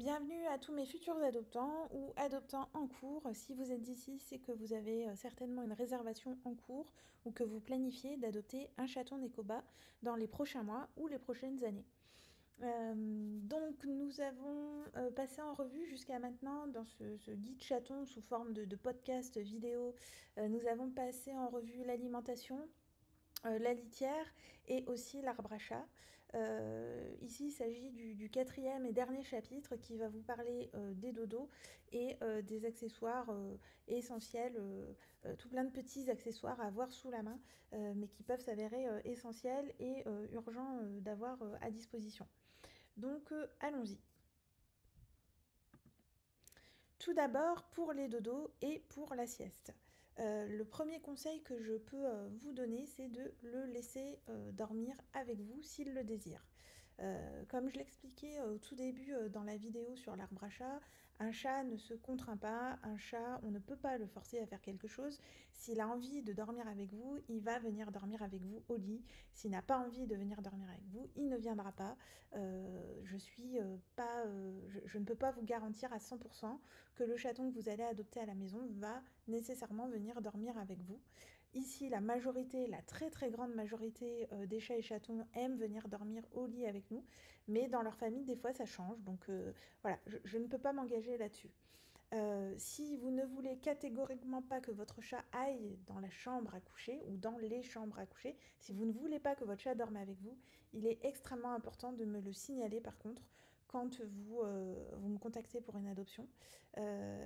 Bienvenue à tous mes futurs adoptants ou adoptants en cours. Si vous êtes ici, c'est que vous avez certainement une réservation en cours ou que vous planifiez d'adopter un chaton Nekoba dans les prochains mois ou les prochaines années. Donc nous avons passé en revue jusqu'à maintenant dans ce guide chaton sous forme de podcast vidéo, nous avons passé en revue l'alimentation, la litière et aussi l'arbre à chat. Ici, il s'agit du quatrième et dernier chapitre qui va vous parler des dodos et des accessoires essentiels, tout plein de petits accessoires à avoir sous la main, mais qui peuvent s'avérer essentiels et urgents d'avoir à disposition. Donc, allons-y. Tout d'abord, pour les dodos et pour la sieste. Le premier conseil que je peux vous donner, c'est de le laisser dormir avec vous s'il le désire. Comme je l'expliquais au tout début dans la vidéo sur l'arbre à chat, un chat ne se contraint pas, un chat, on ne peut pas le forcer à faire quelque chose. S'il a envie de dormir avec vous, il va venir dormir avec vous au lit. S'il n'a pas envie de venir dormir avec vous, il ne viendra pas. Je ne peux pas vous garantir à 100% que le chaton que vous allez adopter à la maison va nécessairement venir dormir avec vous. Ici, la majorité, la très très grande majorité des chats et chatons aiment venir dormir au lit avec nous, mais dans leur famille, des fois, ça change. Donc voilà, je ne peux pas m'engager là-dessus. Si vous ne voulez catégoriquement pas que votre chat aille dans la chambre à coucher ou dans les chambres à coucher, si vous ne voulez pas que votre chat dorme avec vous, il est extrêmement important de me le signaler par contre quand vous me contactez pour une adoption.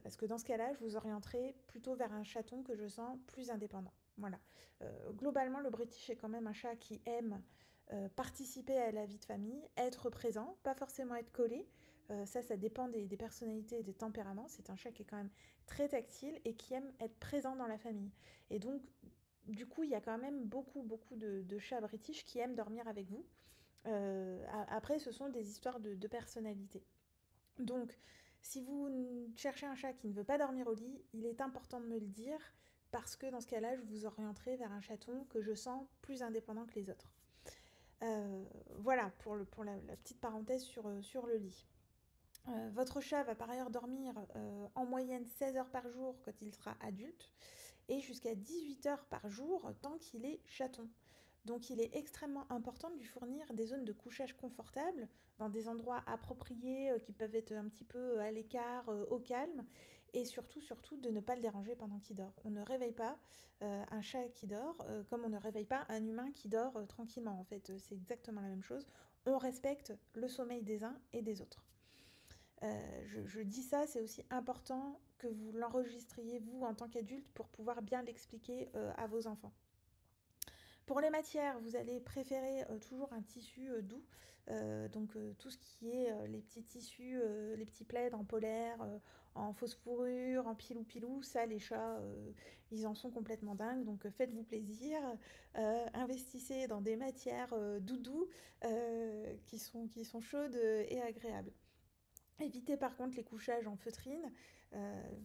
Parce que dans ce cas-là, je vous orienterai plutôt vers un chaton que je sens plus indépendant. Voilà. Globalement, le British est quand même un chat qui aime participer à la vie de famille, être présent, pas forcément être collé. Ça dépend des personnalités et des tempéraments. C'est un chat qui est quand même très tactile et qui aime être présent dans la famille. Et donc, du coup, il y a quand même beaucoup de chats british qui aiment dormir avec vous. Après, ce sont des histoires de personnalité. Donc, si vous cherchez un chat qui ne veut pas dormir au lit, il est important de me le dire parce que dans ce cas-là, je vous orienterai vers un chaton que je sens plus indépendant que les autres. Voilà pour la petite parenthèse sur le lit. Votre chat va par ailleurs dormir en moyenne 16 heures par jour quand il sera adulte et jusqu'à 18 heures par jour tant qu'il est chaton. Donc il est extrêmement important de lui fournir des zones de couchage confortables dans des endroits appropriés qui peuvent être un petit peu à l'écart, au calme et surtout de ne pas le déranger pendant qu'il dort. On ne réveille pas un chat qui dort comme on ne réveille pas un humain qui dort tranquillement. En fait, c'est exactement la même chose. On respecte le sommeil des uns et des autres. Je dis ça, c'est aussi important que vous l'enregistriez vous en tant qu'adulte pour pouvoir bien l'expliquer à vos enfants. Pour les matières, vous allez préférer toujours un tissu doux, donc tout ce qui est les petits tissus, les petits plaids en polaire, en fausse fourrure, en pilou-pilou, ça les chats, ils en sont complètement dingues, donc faites-vous plaisir, investissez dans des matières doudou qui sont chaudes et agréables. Évitez par contre les couchages en feutrine.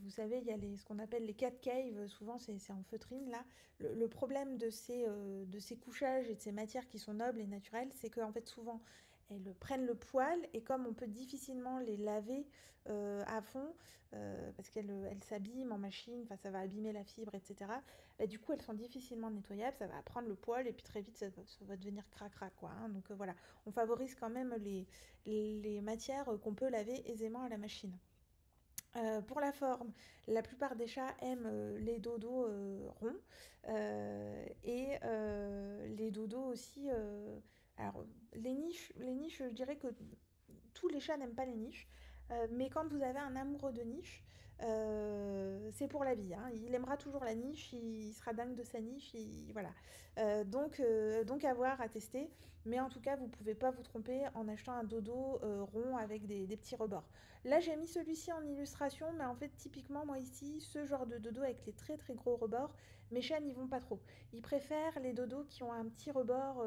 Vous savez, il y a ce qu'on appelle les cat caves, souvent c'est en feutrine là. Le problème de ces couchages et de ces matières qui sont nobles et naturelles, c'est qu'en fait souvent elles prennent le poil et comme on peut difficilement les laver à fond, parce qu'elles s'abîment en machine, enfin ça va abîmer la fibre, etc. Bah, du coup elles sont difficilement nettoyables, ça va prendre le poil et puis très vite ça va devenir cracra quoi. Hein. Donc voilà, on favorise quand même les matières qu'on peut laver aisément à la machine. Pour la forme, la plupart des chats aiment les dodos ronds et les dodos aussi. Alors, les niches, je dirais que tous les chats n'aiment pas les niches, mais quand vous avez un amoureux de niche, c'est pour la vie. Hein. Il aimera toujours la niche, il sera dingue de sa niche, voilà. Donc à voir, à tester, mais en tout cas, vous ne pouvez pas vous tromper en achetant un dodo rond avec des petits rebords. Là, j'ai mis celui-ci en illustration, mais en fait, typiquement, moi ici, ce genre de dodo avec les très très gros rebords, mes chats n'y vont pas trop. Ils préfèrent les dodos qui ont un petit rebord,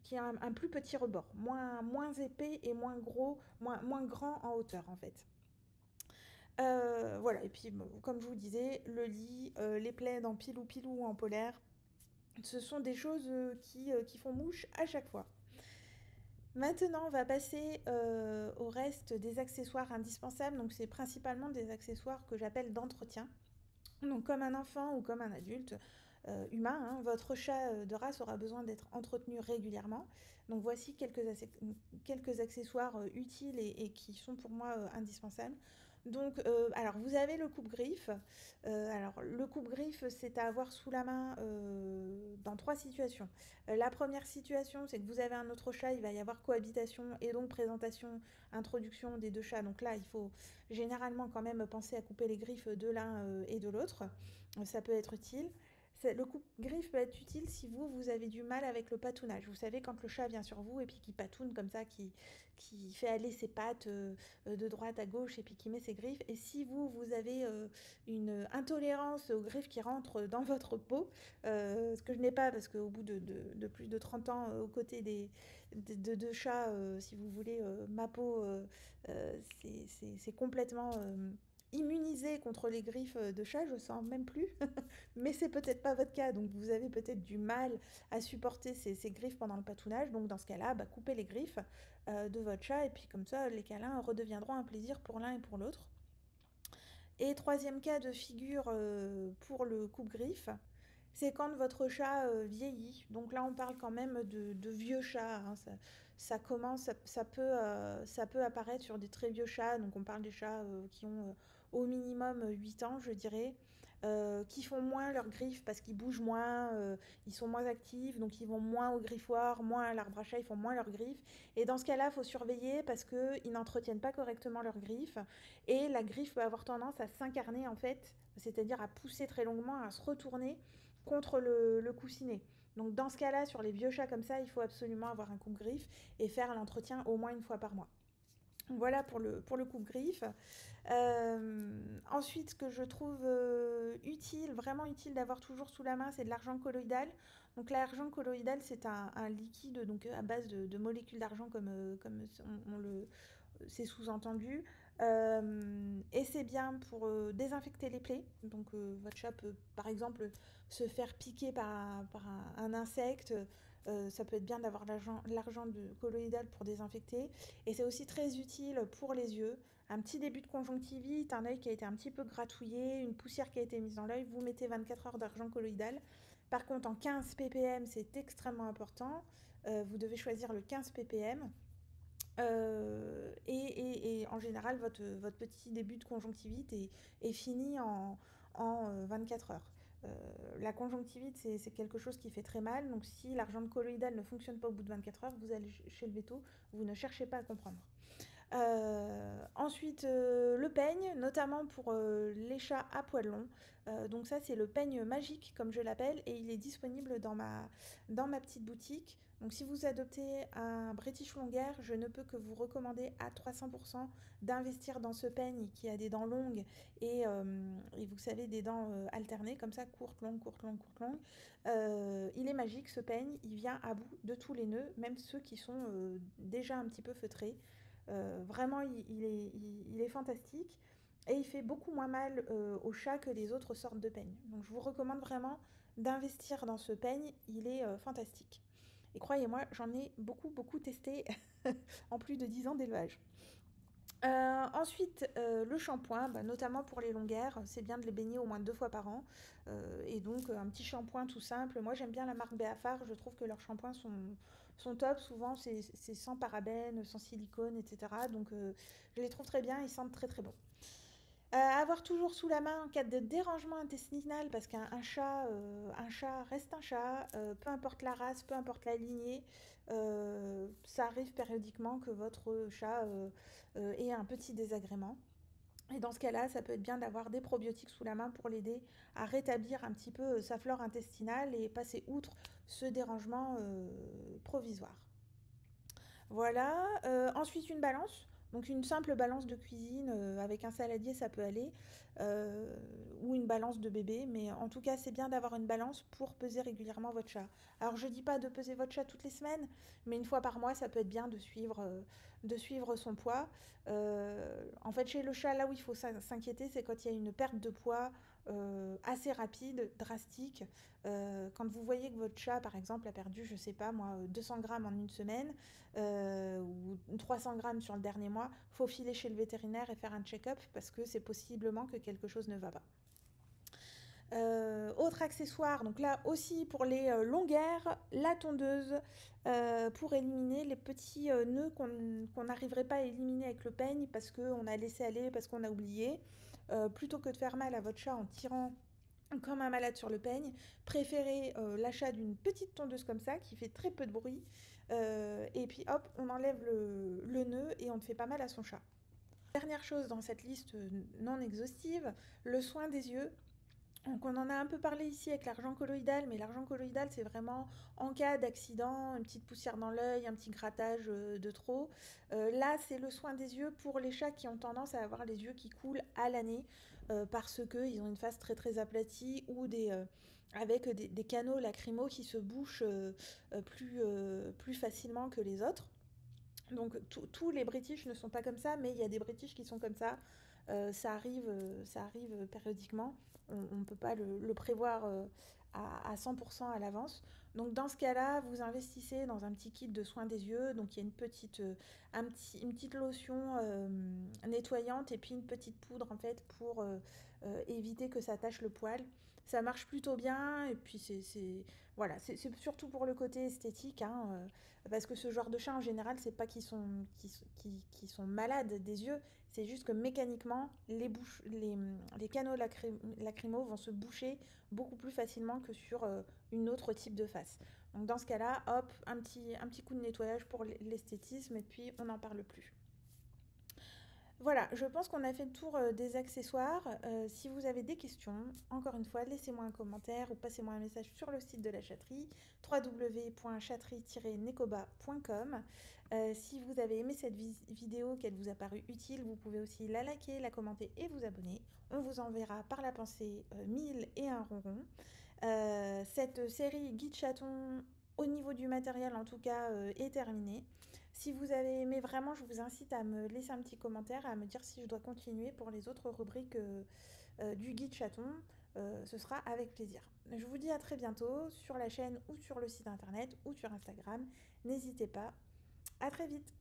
qui a un plus petit rebord, moins épais et moins gros, moins grand en hauteur en fait. Voilà, et puis bon, comme je vous disais, le lit, les plaids en pilou-pilou ou en polaire, ce sont des choses qui font mouche à chaque fois. Maintenant, on va passer au reste des accessoires indispensables. Donc, c'est principalement des accessoires que j'appelle d'entretien. Donc, comme un enfant ou comme un adulte humain, hein, votre chat de race aura besoin d'être entretenu régulièrement. Donc, voici quelques accessoires utiles et qui sont pour moi indispensables. Donc, alors, vous avez le coupe-griffe. Alors, le coupe-griffe, c'est à avoir sous la main dans trois situations. La première situation, c'est que vous avez un autre chat, il va y avoir cohabitation et donc présentation, introduction des deux chats. Donc là, il faut généralement quand même penser à couper les griffes de l'un et de l'autre. Ça peut être utile. Le coupe-griffe peut être utile si vous avez du mal avec le patounage. Vous savez, quand le chat vient sur vous et puis qui patoune comme ça, qui fait aller ses pattes de droite à gauche et puis qui met ses griffes. Et si vous avez une intolérance aux griffes qui rentrent dans votre peau, ce que je n'ai pas parce qu'au bout de plus de 30 ans aux côtés de deux chats, si vous voulez, ma peau, c'est complètement immunisé contre les griffes de chat, je sens même plus. Mais c'est peut-être pas votre cas, donc vous avez peut-être du mal à supporter ces griffes pendant le patounage. Donc dans ce cas-là, bah, coupez les griffes de votre chat et puis comme ça, les câlins redeviendront un plaisir pour l'un et pour l'autre. Et troisième cas de figure pour le coupe-griffe, c'est quand votre chat vieillit. Donc là, on parle quand même de vieux chats, hein. Ça commence, ça peut apparaître sur des très vieux chats. Donc on parle des chats qui ont au minimum 8 ans, je dirais, qui font moins leurs griffes parce qu'ils bougent moins, ils sont moins actifs, donc ils vont moins au griffoir, moins à l'arbre à chat, ils font moins leurs griffes. Et dans ce cas-là, il faut surveiller parce qu'ils n'entretiennent pas correctement leurs griffes. Et la griffe peut avoir tendance à s'incarner en fait, c'est-à-dire à pousser très longuement, à se retourner contre le coussinet. Donc dans ce cas-là, sur les vieux chats comme ça, il faut absolument avoir un coupe-griffe et faire l'entretien au moins une fois par mois. Voilà pour le coupe-griffe. Ensuite, ce que je trouve utile, vraiment utile d'avoir toujours sous la main, c'est de l'argent colloïdal. Donc l'argent colloïdal, c'est un liquide donc, à base de molécules d'argent comme c'est sous-entendu. Et c'est bien pour désinfecter les plaies. Donc votre chat peut par exemple se faire piquer par un insecte. Ça peut être bien d'avoir l'argent colloïdal pour désinfecter. Et c'est aussi très utile pour les yeux. Un petit début de conjonctivite, un œil qui a été un petit peu gratouillé, une poussière qui a été mise dans l'œil, vous mettez 24 heures d'argent colloïdal. Par contre, en 15 ppm, c'est extrêmement important. Vous devez choisir le 15 ppm. Et en général, votre petit début de conjonctivite est fini en 24 heures. La conjonctivite, c'est quelque chose qui fait très mal. Donc, si l'argent colloïdal ne fonctionne pas au bout de 24 heures, vous allez chez le véto, vous ne cherchez pas à comprendre. Ensuite, le peigne, notamment pour les chats à poils longs. Donc ça, c'est le peigne magique, comme je l'appelle, et il est disponible dans ma petite boutique. Donc si vous adoptez un British Longhair, je ne peux que vous recommander à 300% d'investir dans ce peigne qui a des dents longues et vous savez, des dents alternées, comme ça, courtes, longues, courtes, longues, courtes, longues. Il est magique, ce peigne, il vient à bout de tous les nœuds, même ceux qui sont déjà un petit peu feutrés. Vraiment, il est fantastique et il fait beaucoup moins mal au chat que les autres sortes de peignes. Donc je vous recommande vraiment d'investir dans ce peigne, il est fantastique. Et croyez-moi, j'en ai beaucoup, beaucoup testé en plus de 10 ans d'élevage. Ensuite, le shampoing, bah, notamment pour les longueurs, c'est bien de les baigner au moins 2 fois par an. Et donc, un petit shampoing tout simple. Moi, j'aime bien la marque Béafar, je trouve que leurs shampoings sont top. Souvent, c'est sans parabènes, sans silicone, etc. Donc, je les trouve très bien, ils sentent très très bon. Avoir toujours sous la main en cas de dérangement intestinal, parce un chat reste un chat, peu importe la race, peu importe la lignée, ça arrive périodiquement que votre chat ait un petit désagrément. Et dans ce cas-là, ça peut être bien d'avoir des probiotiques sous la main pour l'aider à rétablir un petit peu sa flore intestinale et passer outre ce dérangement provisoire. Voilà. Ensuite, une balance. Donc une simple balance de cuisine avec un saladier, ça peut aller. Euh, ou une balance de bébé. Mais en tout cas, c'est bien d'avoir une balance pour peser régulièrement votre chat. Alors je dis pas de peser votre chat toutes les semaines, mais une fois par mois, ça peut être bien de suivre son poids. En fait, chez le chat, là où il faut s'inquiéter, c'est quand il y a une perte de poids assez rapides, drastiques. Quand vous voyez que votre chat, par exemple, a perdu, je sais pas moi, 200 grammes en une semaine ou 300 grammes sur le dernier mois, faut filer chez le vétérinaire et faire un check-up parce que c'est possiblement que quelque chose ne va pas. Autre accessoire, donc là aussi pour les longueurs, la tondeuse pour éliminer les petits nœuds qu'on n'arriverait pas à éliminer avec le peigne parce qu'on a laissé aller, parce qu'on a oublié. Plutôt que de faire mal à votre chat en tirant comme un malade sur le peigne, préférez l'achat d'une petite tondeuse comme ça qui fait très peu de bruit. Et puis hop, on enlève le nœud et on ne fait pas mal à son chat. Dernière chose dans cette liste non exhaustive, le soin des yeux. Donc on en a un peu parlé ici avec l'argent colloïdal, mais l'argent colloïdal c'est vraiment en cas d'accident, une petite poussière dans l'œil, un petit grattage de trop. Là c'est le soin des yeux pour les chats qui ont tendance à avoir les yeux qui coulent à l'année parce qu'ils ont une face très très aplatie ou avec des canaux lacrymaux qui se bouchent plus facilement que les autres. Donc tous les British ne sont pas comme ça, mais il y a des British qui sont comme ça. Ça arrive périodiquement. On ne peut pas le prévoir à 100% à l'avance. Donc dans ce cas-là, vous investissez dans un petit kit de soins des yeux. Donc il y a une petite lotion nettoyante et puis une petite poudre en fait pour éviter que ça tache le poil. Ça marche plutôt bien et puis voilà, c'est surtout pour le côté esthétique, hein, parce que ce genre de chat en général, c'est pas qu'ils sont malades des yeux, c'est juste que mécaniquement, les canaux lacrymaux vont se boucher beaucoup plus facilement que sur une autre type de face. Donc dans ce cas-là, hop, un petit coup de nettoyage pour l'esthétisme et puis on n'en parle plus. Voilà, je pense qu'on a fait le tour des accessoires. Si vous avez des questions, encore une fois, laissez-moi un commentaire ou passez-moi un message sur le site de la chatterie, www.chatterie-nekoba.com. Si vous avez aimé cette vidéo, qu'elle vous a paru utile, vous pouvez aussi la liker, la commenter et vous abonner. On vous enverra par la pensée 1000 et un ronron. Cette série Guide Chaton, au niveau du matériel en tout cas, est terminée. Si vous avez aimé vraiment, je vous incite à me laisser un petit commentaire, à me dire si je dois continuer pour les autres rubriques du guide chaton. Ce sera avec plaisir. Je vous dis à très bientôt sur la chaîne ou sur le site internet ou sur Instagram. N'hésitez pas. À très vite.